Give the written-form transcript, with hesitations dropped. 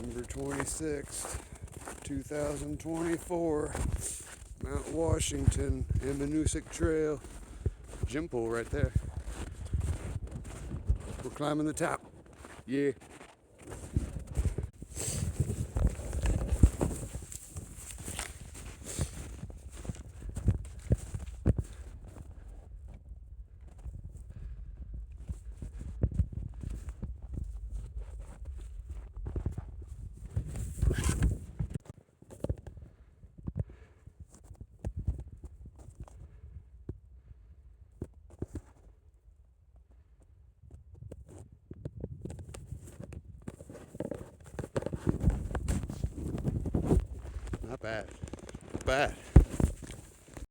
September 26th, 2024, Mount Washington, Ammonoosuc Trail, gym pool right there. We're climbing the top. Yeah. Not bad. Not bad.